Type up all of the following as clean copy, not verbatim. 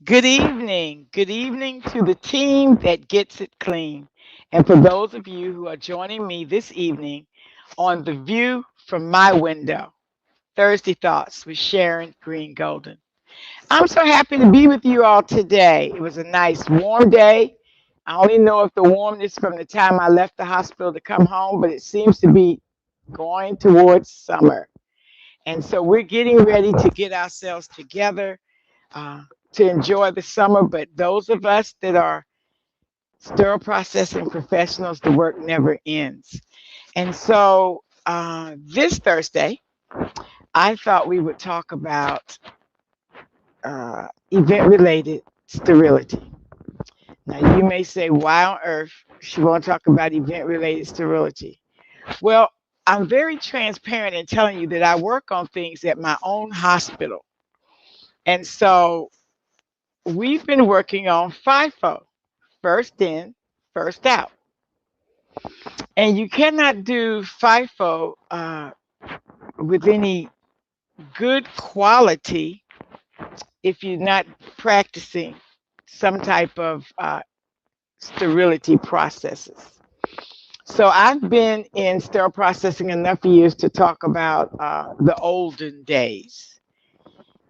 Good evening. Good evening to the team that gets it clean. And for those of you who are joining me this evening on The View from My Window, Thursday Thoughts with Sharon, Greene, Golden. I'm so happy to be with you all today. It was a nice warm day. I only know if the warmness from the time I left the hospital to come home, but it seems to be going towards summer. And so we're getting ready to get ourselves together uh, to enjoy the summer. But those of us that are sterile processing professionals, the work never ends. And so this Thursday, I thought we would talk about event related sterility. Now, you may say, why on earth she won't talk about event related sterility? Well, I'm very transparent in telling you that I work on things at my own hospital. And so we've been working on FIFO, first in, first out. And you cannot do FIFO with any good quality if you're not practicing some type of sterility processes. So I've been in sterile processing enough years to talk about the olden days.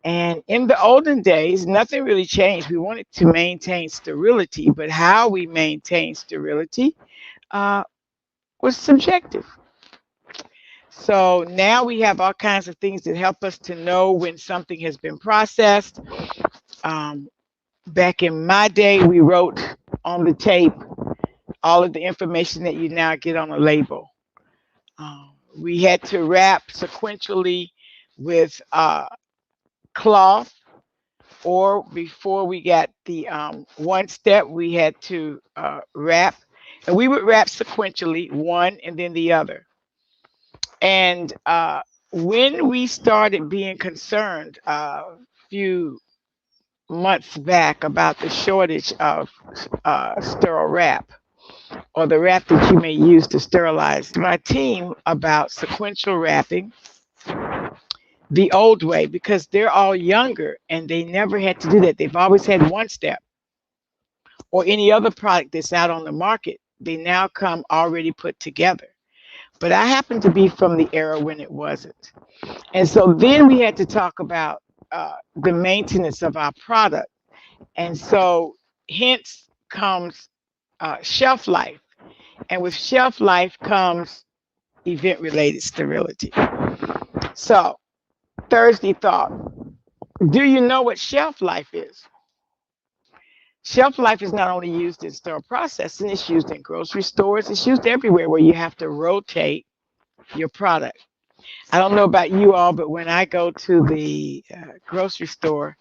And in the olden days, nothing really changed. We wanted to maintain sterility, but how we maintain sterility uh, was subjective. So now we have all kinds of things that help us to know when something has been processed. Um, Back in my day, we wrote on the tape all of the information that you now get on a label. We had to wrap sequentially with cloth, or before we got the one step, we had to wrap, and we would wrap sequentially, one and then the other. And when we started being concerned a few months back about the shortage of sterile wrap, or the wrap that you may use to sterilize, my team about sequential wrapping the old way, because they're all younger and they never had to do that. They've always had one step, or any other product that's out on the market. They now come already put together. But I happen to be from the era when it wasn't. And so then we had to talk about the maintenance of our product. And so hence comes shelf life. And with shelf life comes event related sterility. So, Thursday thought, do you know what shelf life is? Shelf life is not only used in sterile processing, it's used in grocery stores, it's used everywhere where you have to rotate your product. I don't know about you all, but when I go to the grocery store,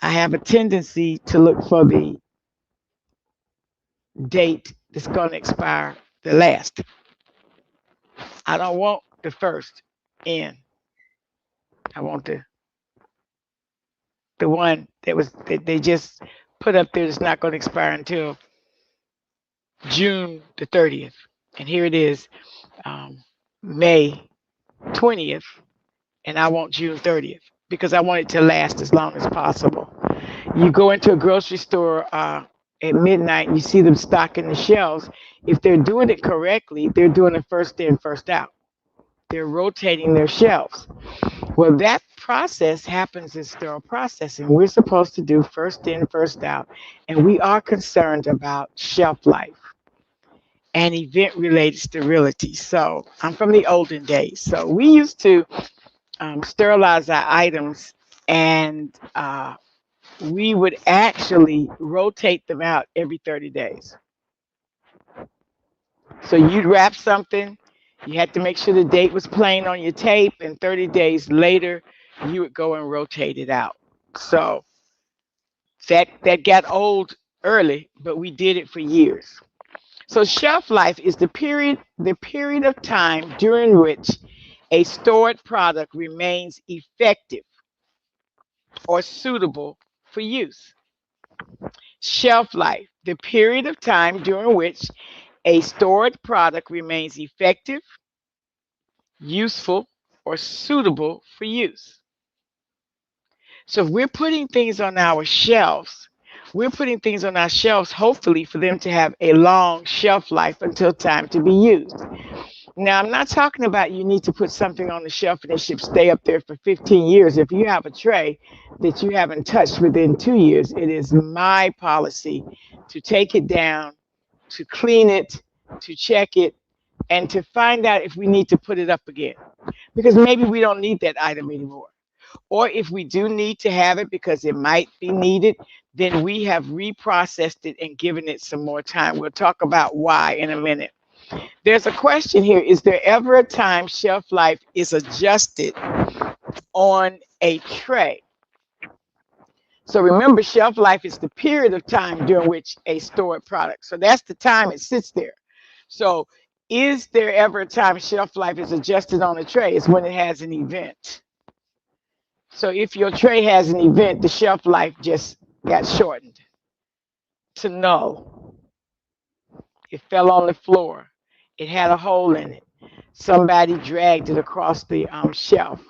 I have a tendency to look for the date that's going to expire the last. I don't want the first in. I want the one that they just put up there that's not going to expire until June the 30th. And here it is, um, May 20th, and I want June 30th because I want it to last as long as possible. You go into a grocery store at midnight and you see them stocking the shelves. If they're doing it correctly, they're doing it first in, first out. They're rotating their shelves. Well, that process happens in sterile processing. We're supposed to do first in, first out, and we are concerned about shelf life and event related sterility. So I'm from the olden days. So we used to sterilize our items, and we would actually rotate them out every 30 days. So you'd wrap something, you had to make sure the date was plain on your tape, and 30 days later, you would go and rotate it out. So that got old early, but we did it for years. So shelf life is the period of time during which a stored product remains effective or suitable for use. Shelf life, the period of time during which a stored product remains effective, useful, or suitable for use. So if we're putting things on our shelves, we're putting things on our shelves, hopefully for them to have a long shelf life until time to be used. Now, I'm not talking about you need to put something on the shelf and it should stay up there for 15 years. If you have a tray that you haven't touched within 2 years, it is my policy to take it down, to clean it, to check it, and to find out if we need to put it up again. Because maybe we don't need that item anymore. Or if we do need to have it because it might be needed, then we have reprocessed it and given it some more time. We'll talk about why in a minute. There's a question here. Is there ever a time shelf life is adjusted on a tray? So remember, shelf life is the period of time during which a stored product. So that's the time it sits there. So is there ever a time shelf life is adjusted on a tray? It's when it has an event. So if your tray has an event, the shelf life just got shortened to null. It fell on the floor. It had a hole in it. Somebody dragged it across the shelf.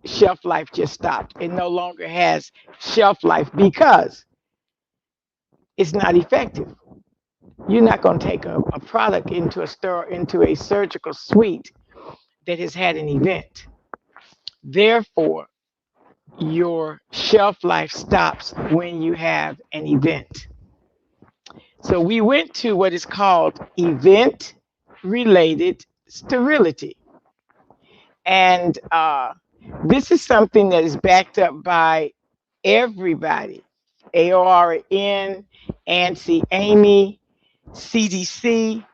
Shelf life just stopped. It no longer has shelf life because it's not effective. You're not going to take a product into a store, into a surgical suite that has had an event. Therefore, your shelf life stops when you have an event. So we went to what is called event related sterility. And this is something that is backed up by everybody. AORN, ANSI, Amy, CDC,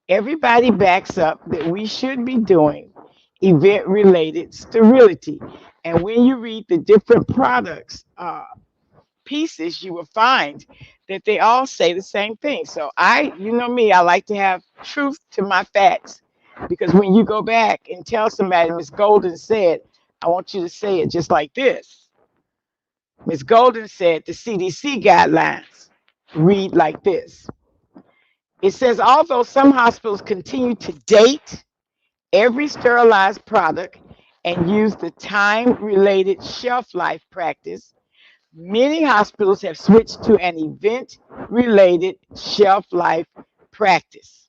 everybody backs up that we should be doing event related sterility. And when you read the different products, pieces, you will find that they all say the same thing. So you know me, I like to have truth to my facts because when you go back and tell somebody, Miss Golden said, I want you to say it just like this. Miss Golden said the CDC guidelines read like this. It says, although some hospitals continue to date every sterilized product and use the time-related shelf life practice, many hospitals have switched to an event-related shelf life practice.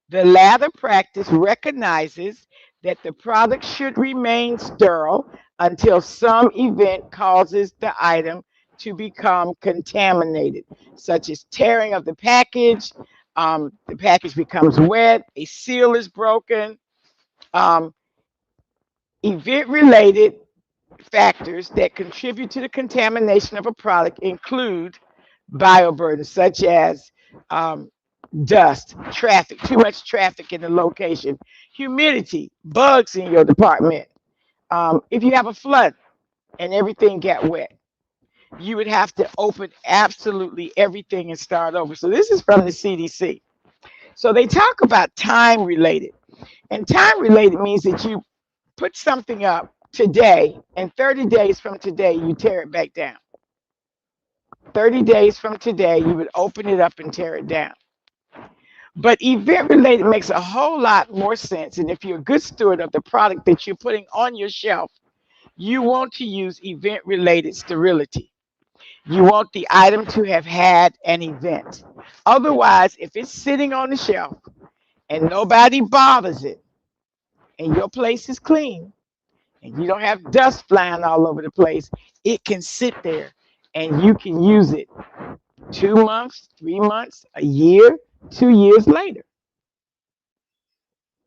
The latter practice recognizes that the product should remain sterile until some event causes the item to become contaminated, such as tearing of the package becomes wet, a seal is broken. Um, Event-related factors that contribute to the contamination of a product include bioburdens such as dust, traffic, too much traffic in the location, humidity, bugs in your department. If you have a flood and everything got wet, you would have to open absolutely everything and start over. So this is from the CDC. So they talk about time related. And time related means that you put something up today and 30 days from today, you tear it back down. 30 days from today, you would open it up and tear it down. But event related makes a whole lot more sense. And if you're a good steward of the product that you're putting on your shelf, you want to use event related sterility. You want the item to have had an event. Otherwise, if it's sitting on the shelf and nobody bothers it and your place is clean and you don't have dust flying all over the place, it can sit there and you can use it 2 months, 3 months, a year, 2 years later.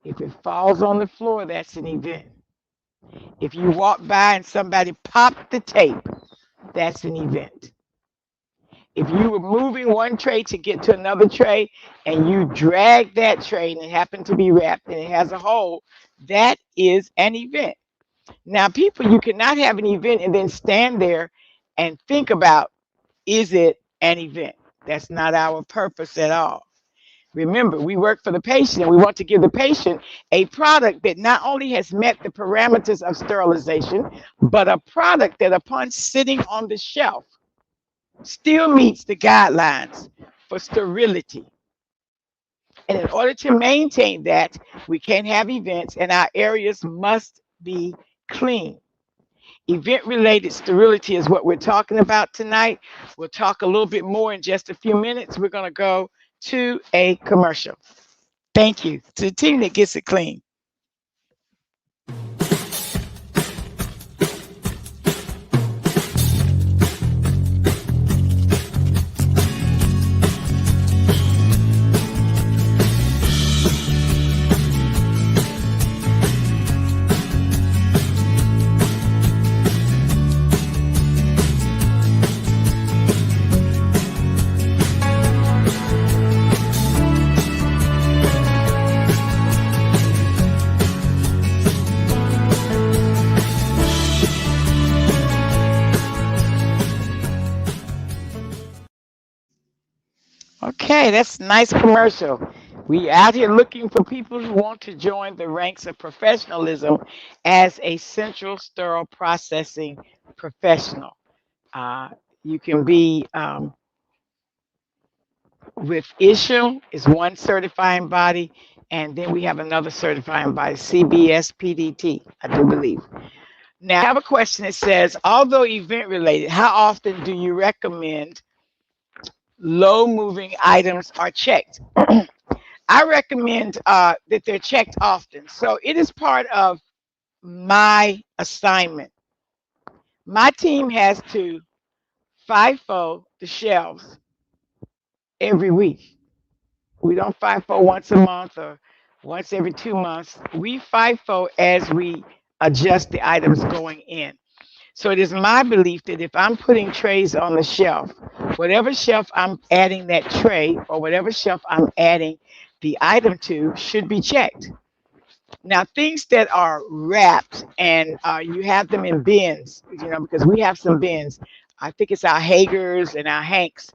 If it falls on the floor, that's an event. If you walk by and somebody popped the tape, that's an event. If you were moving one tray to get to another tray and you drag that tray and it happened to be wrapped and it has a hole, that is an event. Now, people, you cannot have an event and then stand there and think about, is it an event? That's not our purpose at all. Remember, we work for the patient and we want to give the patient a product that not only has met the parameters of sterilization, but a product that upon sitting on the shelf still meets the guidelines for sterility. And in order to maintain that, we can't have events and our areas must be clean. Event-related sterility is what we're talking about tonight. We'll talk a little bit more in just a few minutes. We're going to go to a commercial. Thank you to the team that gets it clean. Okay, that's a nice commercial. We out here looking for people who want to join the ranks of professionalism as a central sterile processing professional. Uh, you can be with ISHM is one certifying body, and then we have another certifying body, CBS PDT, I do believe. Now, I have a question that says, although event related, how often do you recommend low moving items are checked? I recommend that they're checked often. So it is part of my assignment. My team has to FIFO the shelves every week. We don't FIFO once a month or once every 2 months. We FIFO as we adjust the items going in. So it is my belief that if I'm putting trays on the shelf, whatever shelf I'm adding that tray or whatever shelf I'm adding the item to should be checked. Now, things that are wrapped and you have them in bins, because we have some bins. I think it's our Hagers and our Hanks.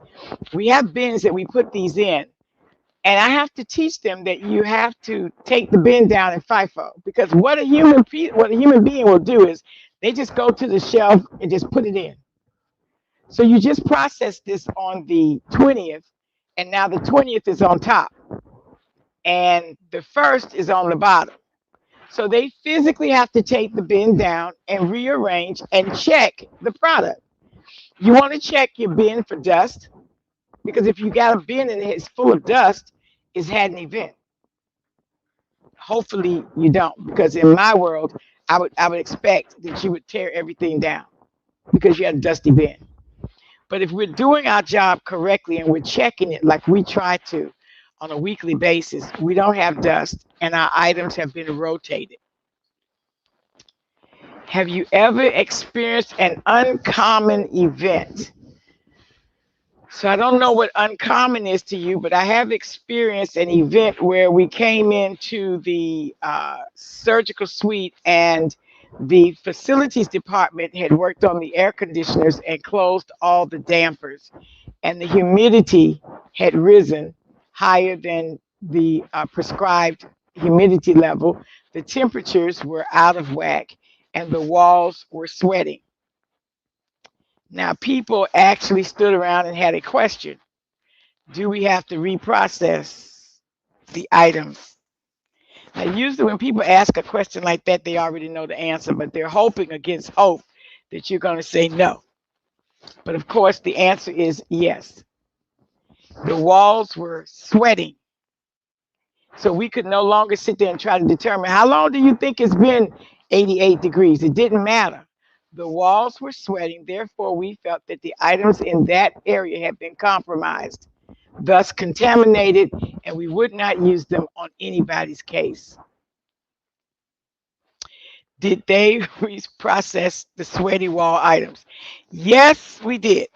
We have bins that we put these in. And I have to teach them that you have to take the bin down in FIFO, because what a human being will do is they just go to the shelf and just put it in. So you just process this on the 20th, and now the 20th is on top, and the first is on the bottom. So they physically have to take the bin down and rearrange and check the product. You want to check your bin for dust, because if you got a bin and it's full of dust, it's had an event. Hopefully you don't, because in my world, I would expect that you would tear everything down because you had a dusty bin. But if we're doing our job correctly and we're checking it like we try to on a weekly basis, we don't have dust and our items have been rotated. Have you ever experienced an uncommon event? So I don't know what uncommon is to you, but I have experienced an event where we came into the surgical suite and the facilities department had worked on the air conditioners and closed all the dampers, and the humidity had risen higher than the prescribed humidity level. The temperatures were out of whack and the walls were sweating. Now, people actually stood around and had a question. Do we have to reprocess the items? Now, usually when people ask a question like that, they already know the answer, but they're hoping against hope that you're going to say no. But of course, the answer is yes. The walls were sweating. So we could no longer sit there and try to determine how long do you think it's been 88 degrees? It didn't matter. The walls were sweating, therefore we felt that the items in that area had been compromised, thus contaminated, and we would not use them on anybody's case. Did they reprocess the sweaty wall items? Yes, we did.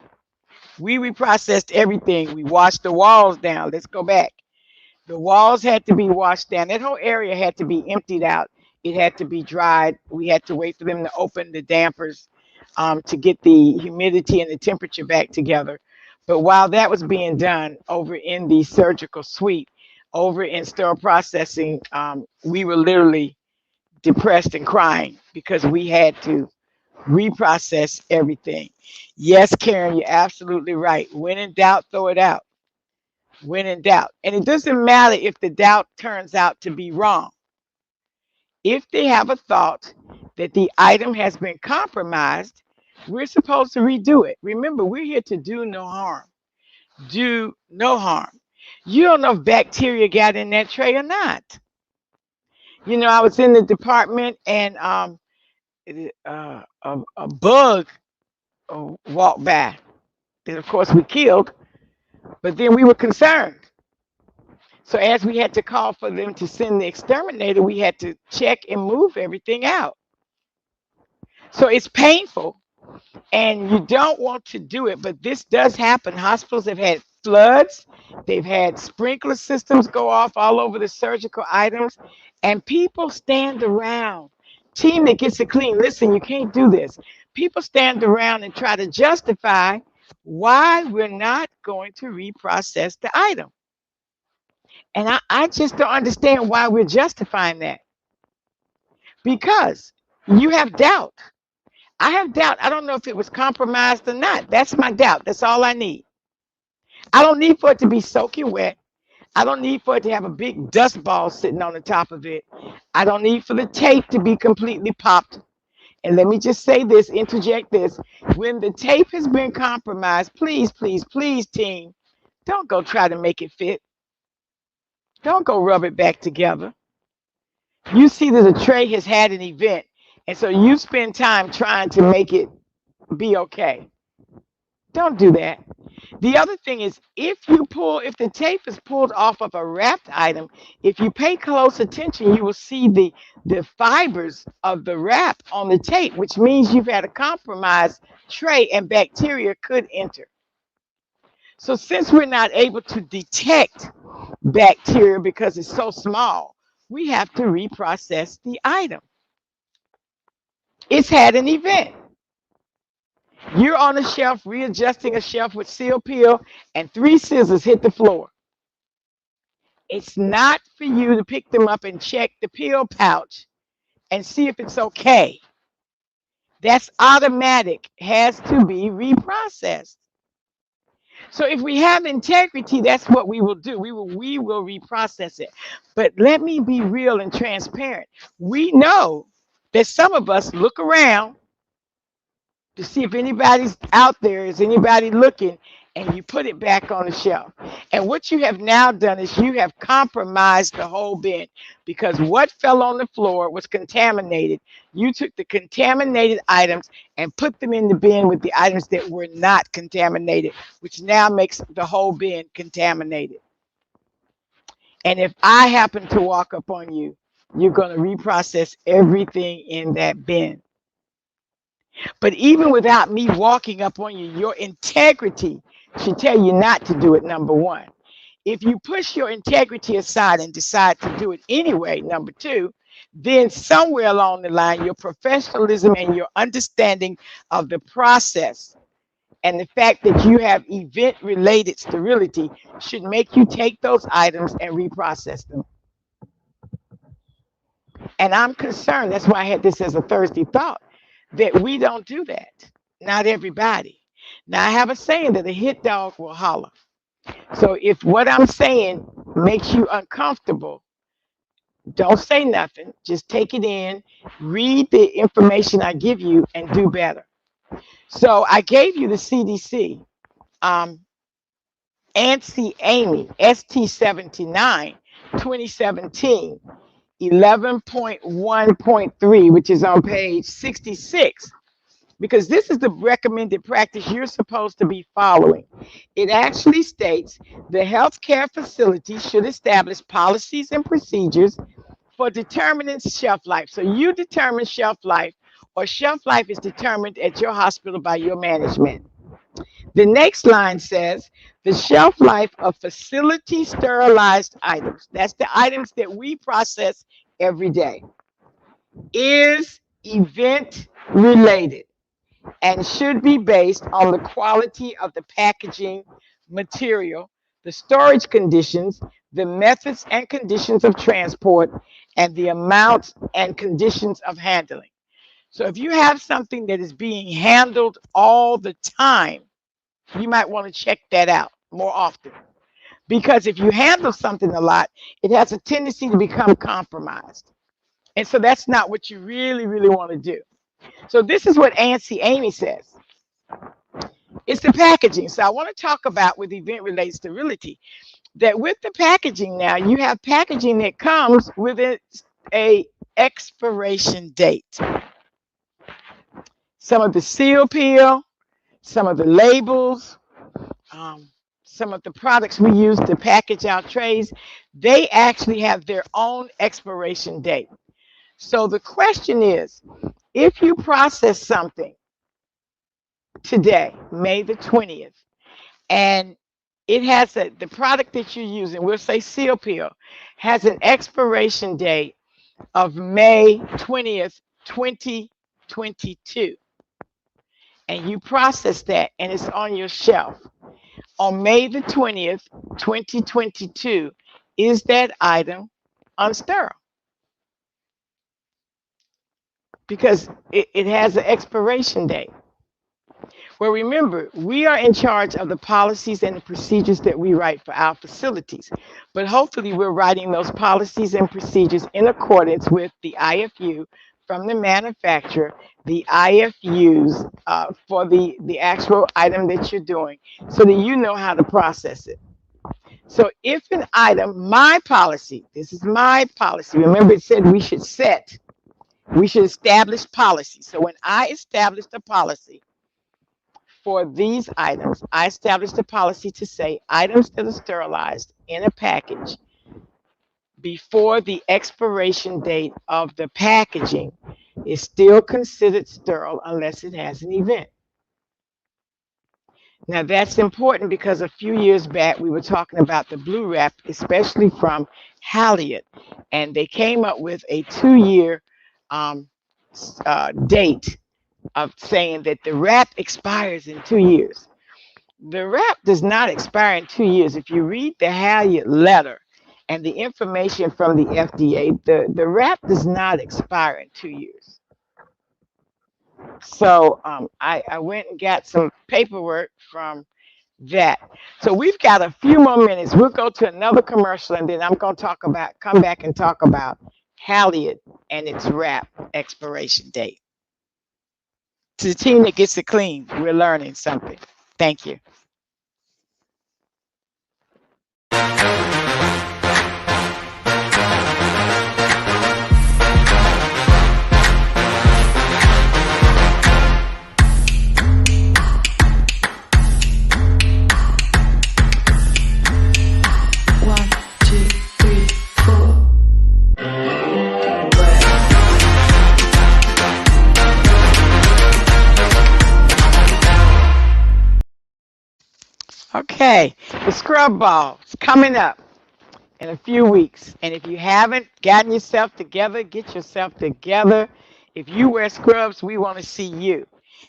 We reprocessed everything. We washed the walls down. Let's go back. The walls had to be washed down. That whole area had to be emptied out. It had to be dried. We had to wait for them to open the dampers to get the humidity and the temperature back together. But while that was being done over in the surgical suite, over in sterile processing, we were literally depressed and crying because we had to reprocess everything. Yes, Karen, you're absolutely right. When in doubt, throw it out. When in doubt. And it doesn't matter if the doubt turns out to be wrong. If they have a thought that the item has been compromised, we're supposed to redo it. Remember, we're here to do no harm. Do no harm. You don't know if bacteria got in that tray or not. I was in the department and a bug walked by that, of course, we killed, but then we were concerned. So as we had to call for them to send the exterminator, we had to check and move everything out. So it's painful and you don't want to do it, but this does happen. Hospitals have had floods, they've had sprinkler systems go off all over the surgical items, and people stand around. Team that gets it clean, listen, you can't do this. People stand around and try to justify why we're not going to reprocess the item. And I just don't understand why we're justifying that. Because you have doubt. I have doubt. I don't know if it was compromised or not. That's my doubt. That's all I need. I don't need for it to be soaking wet. I don't need for it to have a big dust ball sitting on the top of it. I don't need for the tape to be completely popped. And let me just say this, interject this. When the tape has been compromised, please, please, please, team, don't go try to make it fit. Don't go rub it back together. You see that the tray has had an event, and so you spend time trying to make it be okay. Don't do that. The other thing is, if the tape is pulled off of a wrapped item, if you pay close attention, you will see the fibers of the wrap on the tape, which means you've had a compromised tray and bacteria could enter. So since we're not able to detect bacteria because it's so small, we have to reprocess the item. It's had an event. You're on a shelf readjusting a shelf with seal peel and 3 scissors hit the floor. It's not for you to pick them up and check the peel pouch and see if it's okay. That's automatic, has to be reprocessed. So if we have integrity, that's what we will do. We will reprocess it. But let me be real and transparent. We know that some of us look around to see if anybody's out there, is anybody looking, and you put it back on the shelf. And what you have now done is you have compromised the whole bin, because what fell on the floor was contaminated. You took the contaminated items and put them in the bin with the items that were not contaminated, which now makes the whole bin contaminated. And if I happen to walk up on you, you're going to reprocess everything in that bin. But even without me walking up on you, your integrity should tell you not to do it, number one. If you push your integrity aside and decide to do it anyway, number two, then somewhere along the line, your professionalism and your understanding of the process and the fact that you have event-related sterility should make you take those items and reprocess them. And I'm concerned, that's why I had this as a Thursday thought, that we don't do that. Not everybody. Now, I have a saying that a hit dog will holler. So if what I'm saying makes you uncomfortable, don't say nothing. Just take it in, read the information I give you, and do better. So I gave you the CDC. ANSI Amy, ST79, 2017, 11.1.3, which is on page 66. Because this is the recommended practice you're supposed to be following. It actually states the healthcare facility should establish policies and procedures for determining shelf life. So you determine shelf life, or shelf life is determined at your hospital by your management. The next line says the shelf life of facility sterilized items, that's the items that we process every day, is event related and should be based on the quality of the packaging material, the storage conditions, the methods and conditions of transport, and the amounts and conditions of handling. So if you have something that is being handled all the time, you might want to check that out more often. Because if you handle something a lot, it has a tendency to become compromised. And so that's not what you really, really want to do. So this is what Auntie Amy says. It's the packaging. So I want to talk about with event-related sterility that with the packaging now, you have packaging that comes with a expiration date. Some of the seal peel, some of the labels, um, some of the products we use to package our trays, they actually have their own expiration date. So the question is, if you process something today, May the 20th, and it has the product that you're using, we'll say seal peel, has an expiration date of May 20th, 2022, and you process that and it's on your shelf on May the 20th, 2022, is that item unsterile? Because it has an expiration date. Well, remember, we are in charge of the policies and the procedures that we write for our facilities. But hopefully we're writing those policies and procedures in accordance with the IFU from the manufacturer, the IFUs for the actual item that you're doing, so that you know how to process it. So if an item, my policy, this is my policy. Remember it said we should establish policy. So when I established a policy, for these items, I established a policy to say items that are sterilized in a package before the expiration date of the packaging is still considered sterile unless it has an event. Now that's important because a few years back we were talking about the blue wrap, especially from Halliot, and they came up with a 2-year date of saying that the wrap expires in 2 years. The wrap does not expire in 2 years. If you read the Halliot letter and the information from the FDA, the wrap does not expire in 2 years. So I went and got some paperwork from that. So we've got a few more minutes. We'll go to another commercial and then I'm going to come back and talk about Halliot and its wrap expiration date. To the team that gets it clean, we're learning something. Thank you. Okay, the scrub ball is coming up in a few weeks. And if you haven't gotten yourself together, get yourself together. If you wear scrubs, we want to see you.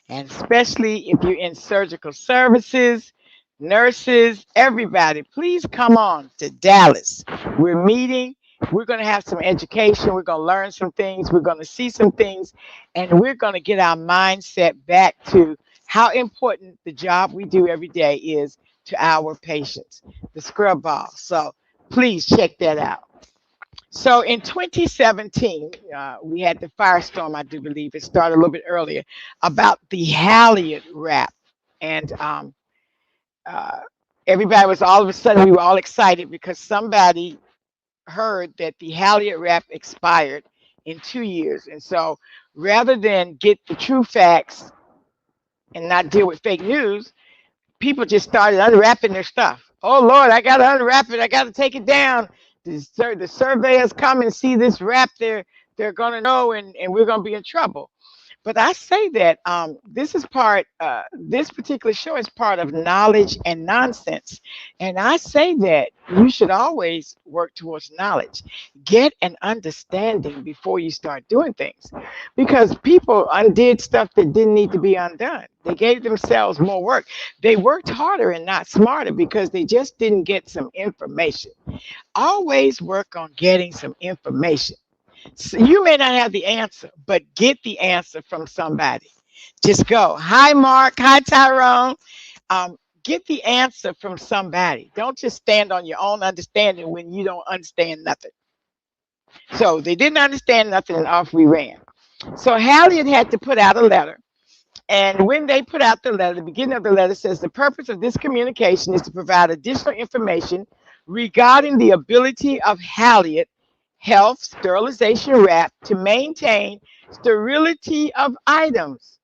And especially if you're in surgical services, nurses, everybody, please come on to Dallas. We're meeting. We're going to have some education. We're going to learn some things. We're going to see some things. And we're going to get our mindset back to how important the job we do every day is to our patients, the scrub ball. So please check that out. So in 2017, we had the firestorm, I do believe. It started a little bit earlier, about the Halliot wrap. And everybody was all of a sudden, we were all excited because somebody heard that the Halliot wrap expired in 2 years. And so rather than get the true facts and not deal with fake news, people just started unwrapping their stuff. Oh Lord, I got to unwrap it. I got to take it down. The surveyors come and see this wrap. They're going to know, and we're going to be in trouble. But I say that this particular show is part of knowledge and nonsense. And I say that you should always work towards knowledge. Get an understanding before you start doing things. Because people undid stuff that didn't need to be undone. They gave themselves more work. They worked harder and not smarter because they just didn't get some information. Always work on getting some information. So you may not have the answer, but get the answer from somebody. Just go. Hi, Mark. Hi, Tyrone. Get the answer from somebody. Don't just stand on your own understanding when you don't understand nothing. So they didn't understand nothing, and off we ran. So Halliard had to put out a letter. And when they put out the letter, the beginning of the letter says the purpose of this communication is to provide additional information regarding the ability of Halliard Health Sterilization Wrap to maintain sterility of items.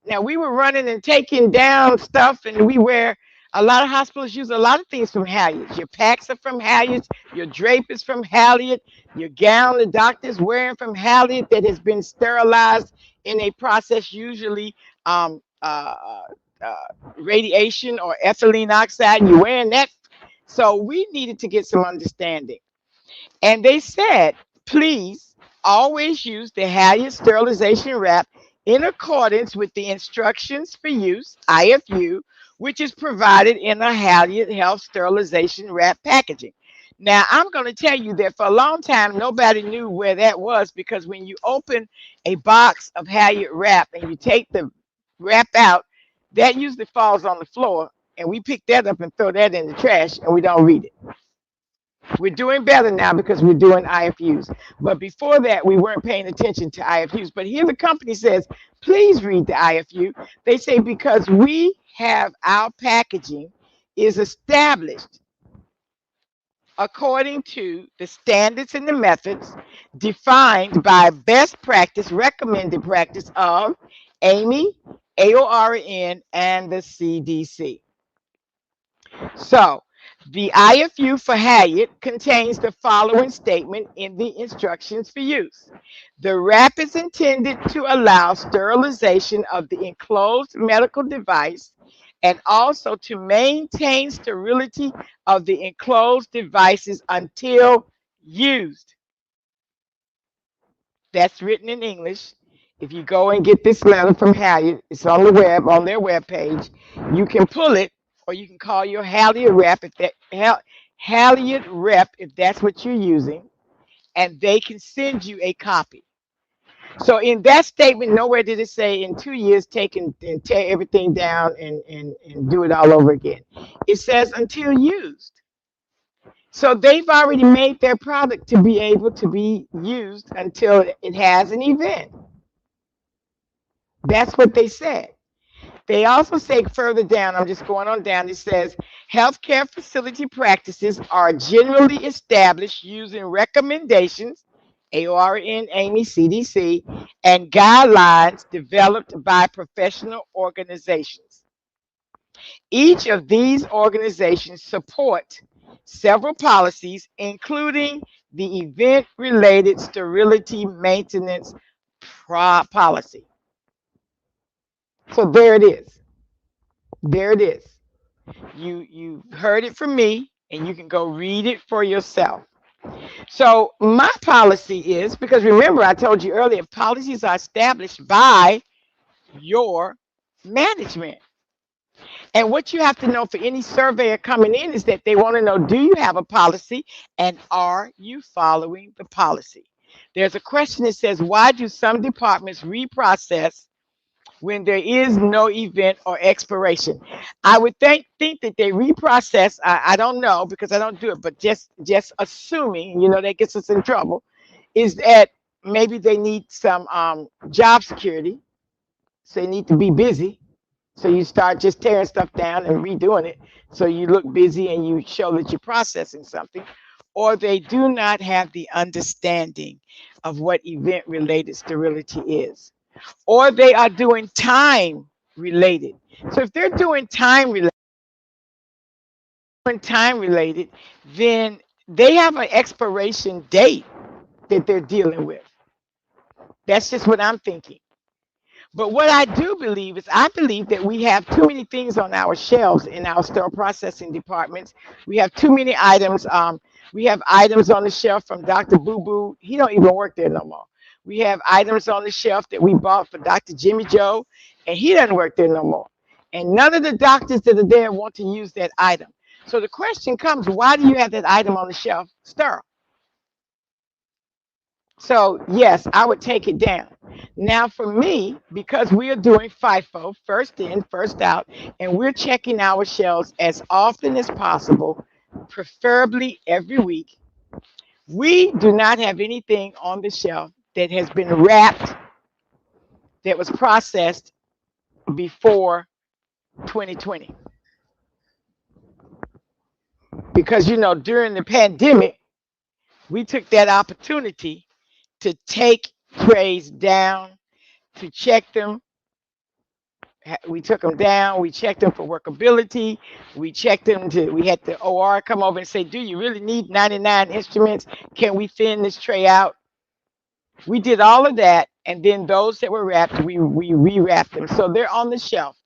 Now we were running and taking down stuff, and we wear a lot of hospitals use a lot of things from Halliard. Your packs are from Halliard, your drape is from Halliard, your gown the doctor's wearing from Halliard that has been sterilized in a process usually um, uh, uh, radiation or ethylene oxide. You're wearing that, so we needed to get some understanding. And they said, please always use the Halliard sterilization wrap in accordance with the instructions for use, IFU, which is provided in a Halliard Health sterilization wrap packaging. Now, I'm going to tell you that for a long time, nobody knew where that was because when you open a box of Halliard wrap and you take the wrap out, that usually falls on the floor, and we pick that up and throw that in the trash, and we don't read it. We're doing better now because we're doing IFUs. But before that, we weren't paying attention to IFUs. But here the company says, please read the IFU. They say because we have our packaging is established according to the standards and the methods defined by best practice, recommended practice of AMI, AORN, and the CDC. So, the IFU for Halliard contains the following statement in the instructions for use. The wrap is intended to allow sterilization of the enclosed medical device and also to maintain sterility of the enclosed devices until used. That's written in English. If you go and get this letter from Halliard, it's on the web, on their web page. You can pull it, or you can call your Halliard rep if that Halliard rep if that's what you're using, and they can send you a copy. So in that statement, nowhere did it say in 2 years take and tear everything down and do it all over again. It says until used. So they've already made their product to be able to be used until it has an event. That's what they said. They also say further down, I'm just going on down, it says healthcare facility practices are generally established using recommendations, AORN, AMI, CDC, and guidelines developed by professional organizations. Each of these organizations support several policies, including the event-related sterility maintenance policy. So there it is. There it is. You heard it from me, and you can go read it for yourself. So my policy is, because remember I told you earlier, policies are established by your management. And what you have to know for any surveyor coming in is that they want to know, do you have a policy and are you following the policy? There's a question that says, why do some departments reprocess when there is no event or expiration? I would think that they reprocess. I don't know because I don't do it, but just assuming, that gets us in trouble, is that maybe they need some job security, so they need to be busy. So you start just tearing stuff down and redoing it, so you look busy and you show that you're processing something, or they do not have the understanding of what event-related sterility is, or they are doing time related. So if they're doing time related, then they have an expiration date that they're dealing with. That's just what I'm thinking. But what I do believe is I believe that we have too many things on our shelves in our sterile processing departments. We have too many items. We have items on the shelf from Dr. Boo Boo. He don't even work there no more. We have items on the shelf that we bought for Dr. Jimmy Joe, and he doesn't work there no more. And none of the doctors that are there want to use that item. So the question comes, why do you have that item on the shelf sterile? So yes, I would take it down. Now for me, because we are doing FIFO, first in, first out, and we're checking our shelves as often as possible, preferably every week, We do not have anything on the shelf that has been wrapped, that was processed before 2020. Because, during the pandemic, we took that opportunity to take trays down, to check them. We took them down. We checked them for workability. We had the OR come over and say, do you really need 99 instruments? Can we thin this tray out? We did all of that. And then those that were wrapped, we rewrapped them. So they're on the shelf.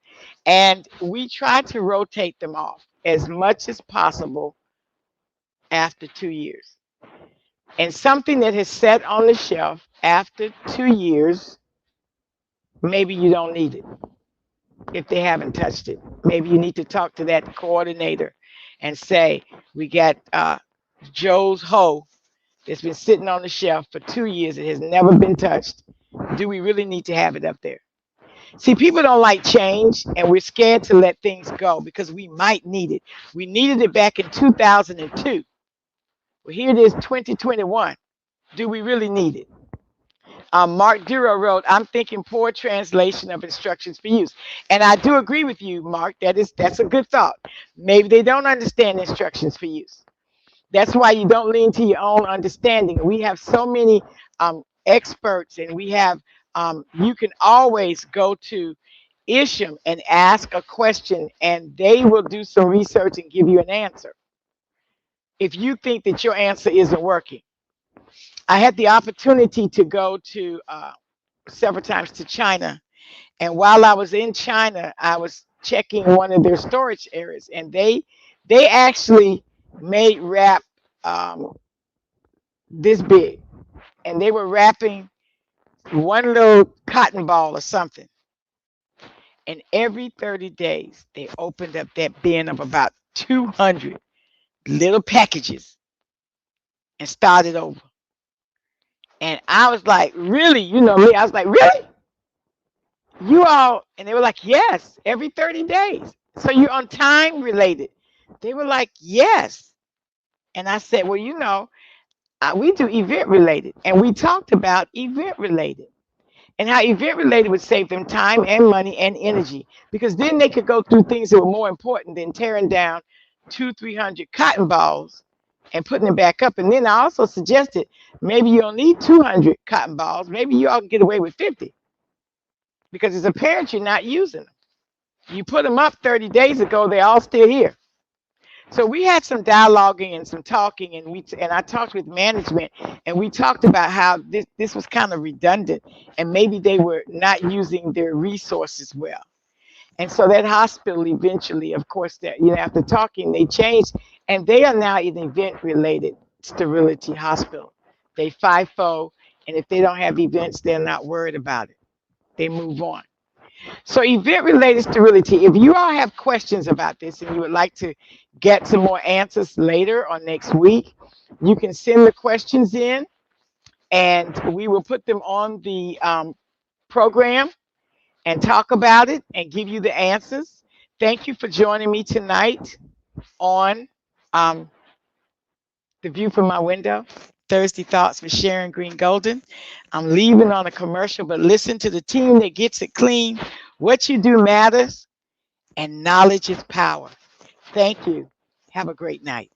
And we try to rotate them off as much as possible after 2 years. And something that has sat on the shelf after 2 years, maybe you don't need it if they haven't touched it. Maybe you need to talk to that coordinator and say, we got Joe's hoe that's been sitting on the shelf for 2 years. It has never been touched. Do we really need to have it up there? See, people don't like change, and we're scared to let things go because we might need it. We needed it back in 2002. Well, here it is, 2021. Do we really need it? Mark Duro wrote, I'm thinking poor translation of instructions for use. And I do agree with you, Mark. That's a good thought. Maybe they don't understand instructions for use. That's why you don't lean to your own understanding. We have so many experts, and we have, you can always go to Isham and ask a question, and they will do some research and give you an answer if you think that your answer isn't working. I had the opportunity to go to several times to China. And while I was in China, I was checking one of their storage areas, and they actually made wrap this big, and they were wrapping one little cotton ball or something. And every 30 days, they opened up that bin of about 200 little packages and started over. And I was like, really? Me? I was like, really? You all? And they were like, yes, every 30 days. So you're on time related. They were like, yes. And I said, well, we do event related. And we talked about event related and how event related would save them time and money and energy, because then they could go through things that were more important than tearing down 200-300 cotton balls and putting them back up. And then I also suggested maybe you don't need 200 cotton balls. Maybe you all can get away with 50, because as a parent, you're not using them. You put them up 30 days ago, they're all still here. So we had some dialoguing and some talking, and I talked with management, and we talked about how this was kind of redundant, and maybe they were not using their resources well. And so that hospital eventually, of course, that after talking, they changed, and they are now an event-related sterility hospital. They FIFO, and if they don't have events, they're not worried about it. They move on. So event-related sterility, if you all have questions about this and you would like to get some more answers later or next week, you can send the questions in, and we will put them on the program and talk about it and give you the answers. Thank you for joining me tonight on The View from My Window, Thursday Thoughts with Sharon Greene Golden. I'm leaving on a commercial, but listen to the team that gets it clean. What you do matters, and knowledge is power. Thank you. Have a great night.